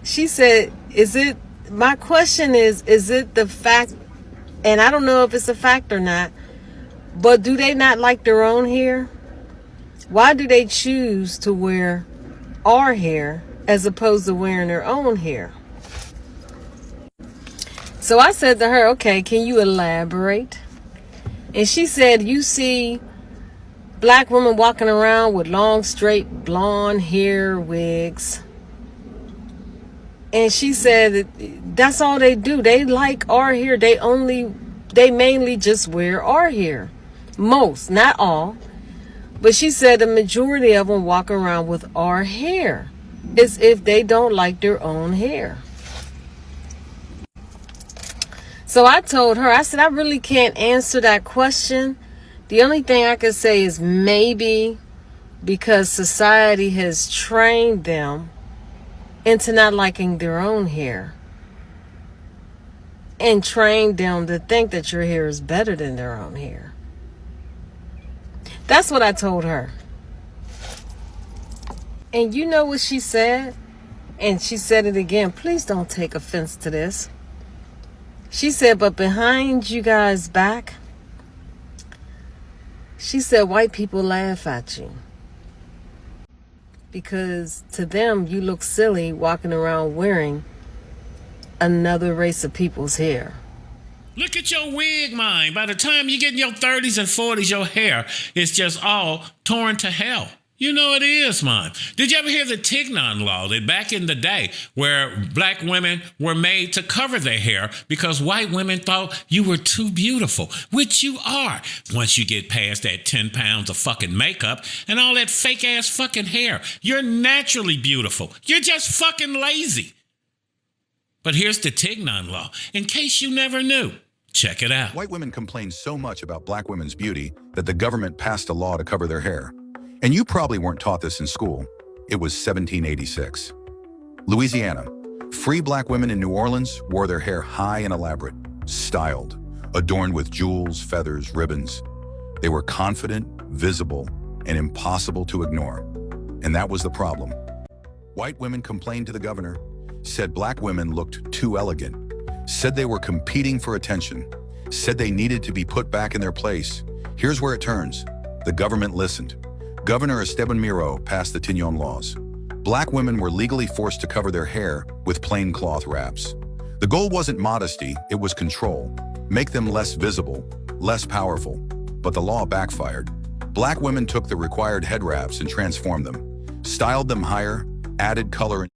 She said, my question is it the fact, and I don't know if it's a fact or not, but do they not like their own hair? Why do they choose to wear our hair as opposed to wearing their own hair? So I said to her, okay, can you elaborate? And she said, you see black women walking around with long, straight, blonde hair wigs. And she said that's all they do. They like our hair. They mainly just wear our hair. Most, not all. But she said the majority of them walk around with our hair. As if they don't like their own hair. So I told her, I said, I really can't answer that question. The only thing I could say is maybe because society has trained them into not liking their own hair and trained them to think that your hair is better than their own hair. That's what I told her. And you know what she said? And she said it again. Please don't take offense to this. She said, but behind you guys' back, she said, white people laugh at you. Because to them, you look silly walking around wearing another race of people's hair. Look at your wig, man. By the time you get in your 30s and 40s, your hair is just all torn to hell. You know it is, man. Did you ever hear the Tignon Law? That back in the day where black women were made to cover their hair because white women thought you were too beautiful, which you are. Once you get past that 10 pounds of fucking makeup and all that fake ass fucking hair, you're naturally beautiful. You're just fucking lazy. But here's the Tignon Law, in case you never knew. Check it out. White women complained so much about black women's beauty that the government passed a law to cover their hair. And you probably weren't taught this in school. It was 1786. Louisiana. Free black women in New Orleans wore their hair high and elaborate, styled, adorned with jewels, feathers, ribbons. They were confident, visible, and impossible to ignore. And that was the problem. White women complained to the governor, said black women looked too elegant, said they were competing for attention, said they needed to be put back in their place. Here's where it turns. The government listened. Governor Esteban Miro passed the Tignon Laws. Black women were legally forced to cover their hair with plain cloth wraps. The goal wasn't modesty, it was control. Make them less visible, less powerful. But the law backfired. Black women took the required head wraps and transformed them, styled them higher, added color.